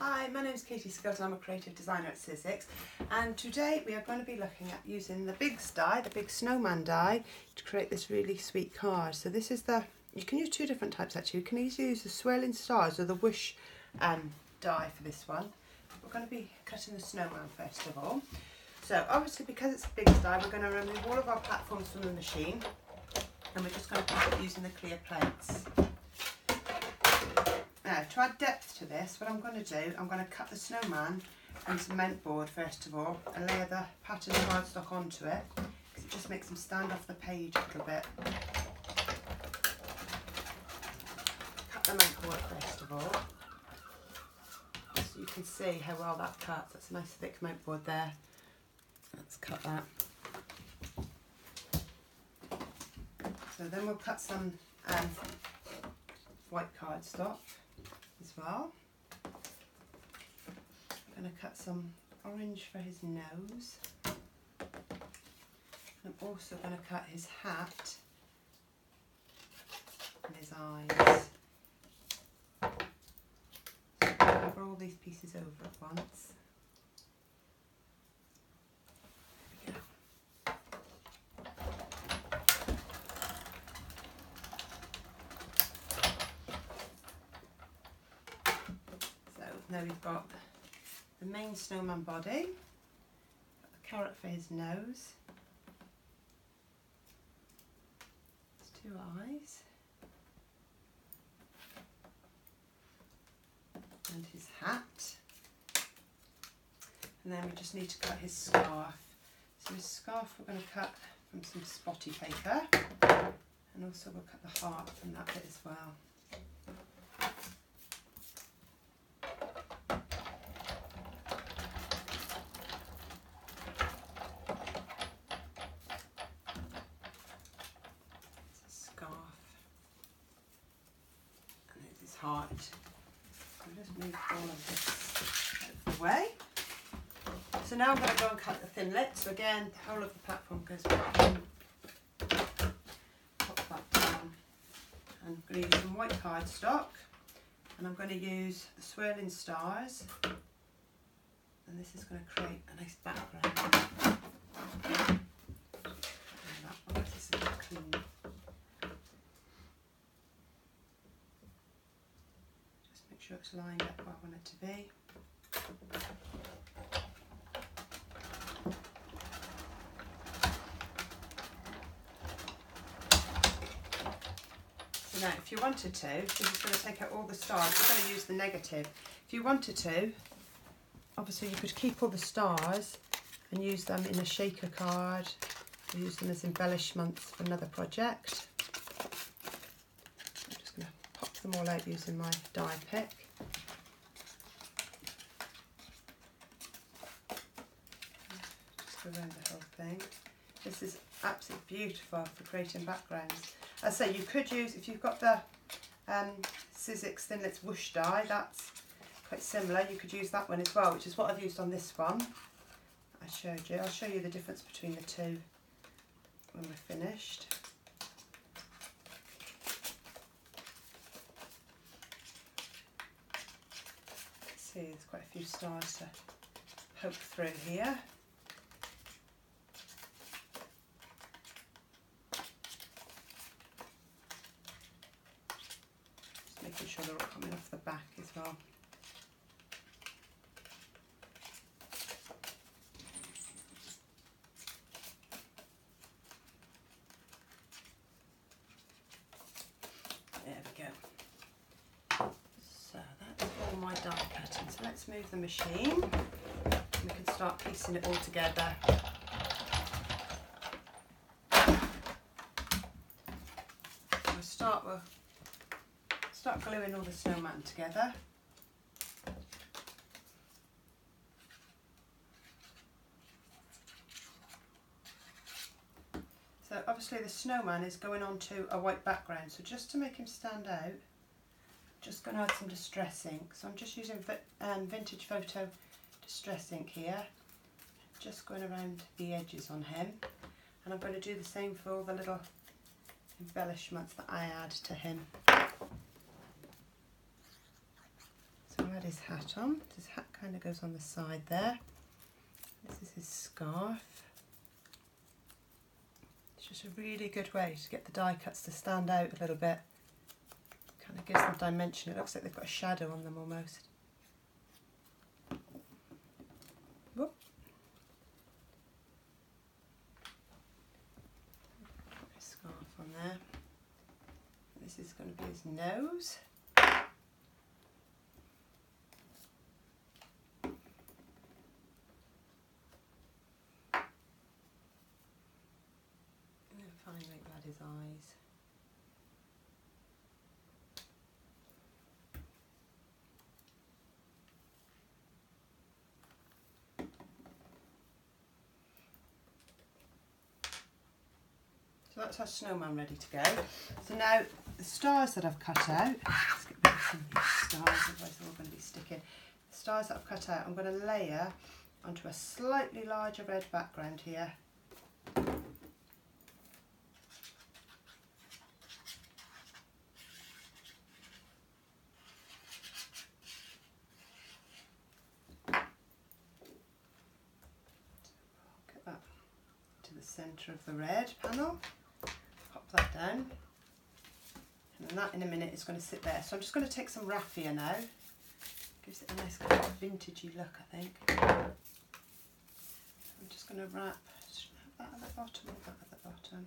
Hi, my name is Katie Skilton. I'm a creative designer at Sizzix, and today we are going to be looking at using the big die, the big snowman die, to create this really sweet card. So this is you can use two different types actually. You can either use the swirling stars or the whoosh die for this one. We're going to be cutting the snowman first of all. So obviously because it's a big die, we're going to remove all of our platforms from the machine, and we're just going to cut it using the clear plates. Now, to add depth to this, what I'm going to do, I'm going to cut the snowman on cement board first of all and layer the pattern cardstock onto it, because it just makes them stand off the page a little bit. Cut the cement board first of all, so you can see how well that cuts. That's a nice thick cement board there. Let's cut that. So then we'll cut some white cardstock as well. I'm going to cut some orange for his nose. I'm also going to cut his hat and his eyes. So cover all these pieces over at once. Now we've got the main snowman body, got the carrot for his nose, his two eyes, and his hat, and then we just need to cut his scarf. So his scarf we're going to cut from some spotty paper, and also we'll cut the heart from that bit as well. Heart. I'll just move all of this out of the way. So now I'm going to go and cut the thinlet. So again, the whole of the platform goes back in. Pop that down. And I'm going to use some white cardstock, and I'm going to use the swirling stars, and this is going to create a nice background. And that one is a bit clean. Make sure it's lined up where I want it to be. So now if you wanted to, you're just going to take out all the stars. We're going to use the negative. If you wanted to, obviously you could keep all the stars and use them in a shaker card, or use them as embellishments for another project. Them all out using my die pick. Just around the whole thing. This is absolutely beautiful for creating backgrounds. As I say, you could use, if you've got the Sizzix Thinlits Whoosh die, that's quite similar. You could use that one as well, which is what I've used on this one I showed you. I'll show you the difference between the two when we're finished. See, there's quite a few stars to poke through here. Just making sure they're all coming off the back as well. There we go. So that's all my die cutting. So let's move the machine. We can start piecing it all together. We'll start gluing all the snowman together. So obviously the snowman is going onto a white background, so just to make him stand out, just going to add some distress ink. So I'm just using Vintage Photo Distress Ink here, just going around the edges on him, and I'm going to do the same for all the little embellishments that I add to him. So I'll add had his hat on. His hat kind of goes on the side there. This is his scarf. It's just a really good way to get the die cuts to stand out a little bit. Kind of gives them dimension. It looks like they've got a shadow on them almost. Whoop. Put his scarf on there. This is going to be his nose. Finally add his eyes. So that's our snowman ready to go. So now the stars that I've cut out, let's get rid of some of these stars, otherwise they're all going to be sticking. The stars that I've cut out, I'm going to layer onto a slightly larger red background here. Centre of the red panel, pop that down, and that in a minute is going to sit there. So I'm just going to take some raffia now, gives it a nice kind of vintagey look, I think. I'm just going to wrap that at the bottom or that at the bottom.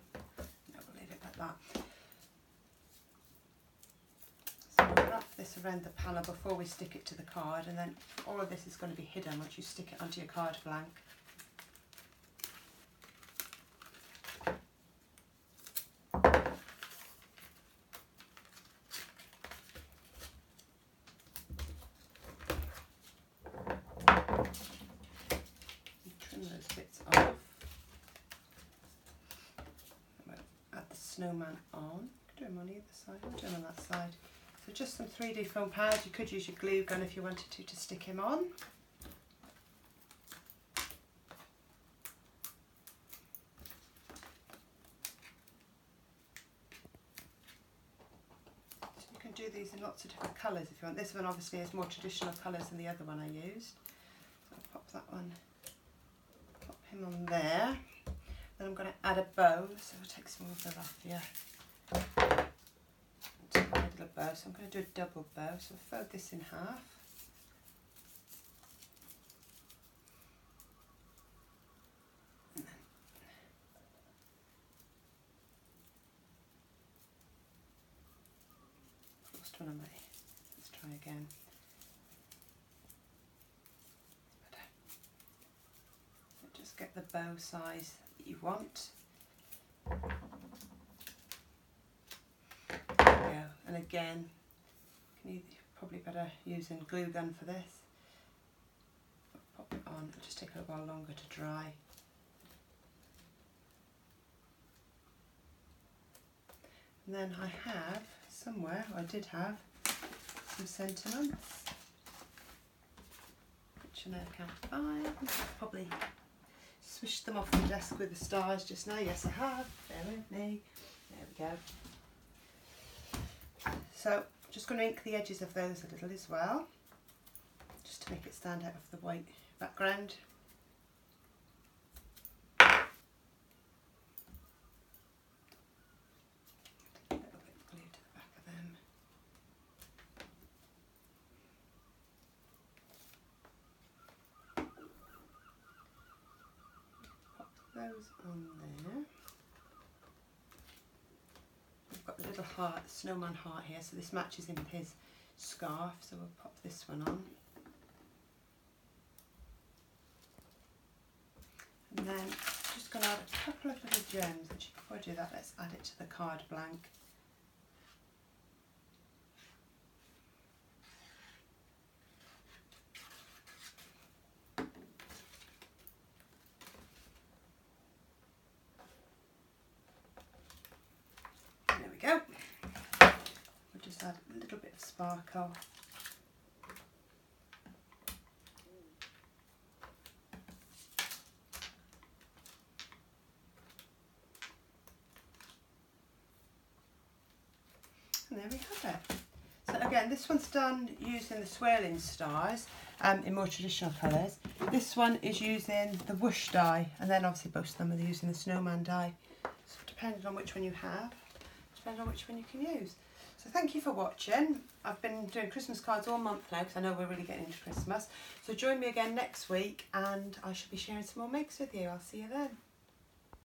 No, we'll leave it like that. So we'll wrap this around the panel before we stick it to the card, and then all of this is going to be hidden once you stick it onto your card blank. Snowman on. Do them on either side. I'll do them on that side. So just some 3D foam pads. You could use your glue gun if you wanted to stick him on. So you can do these in lots of different colours if you want. This one obviously has more traditional colours than the other one I used. So I'll pop that one, pop him on there. Then I'm going to add a bow, so I'll take some of the raffia. Take my little bow, so I'm going to do a double bow, so I'll fold this in half. And then lost one of my, let's try again. So just get the bow size you want. There we go. And again, you probably better using glue gun for this. Pop it on. It'll just take a little while longer to dry. And then I have somewhere, or I did have some sentiments, which I now can't find. Probably swished them off the desk with the stars just now. Yes, I have. Bear with me. There we go. So I'm just going to ink the edges of those a little as well, just to make it stand out of the white background. A little bit of glue to the back of them. Those on there. We've got the little heart, the snowman heart here, so this matches in with his scarf, so we'll pop this one on. And then just going to add a couple of little gems. Actually, before I do that, let's add it to the card blank. Go. We'll just add a little bit of sparkle. And there we have it. So again, again, this one's done using the swirling stars in more traditional colours. This one is using the whoosh die, and then obviously both of them are using the snowman die. So depending on which one you have, depending on which one you can use. So thank you for watching. I've been doing Christmas cards all month now because I know we're really getting into Christmas. So join me again next week and I shall be sharing some more makes with you. I'll see you then.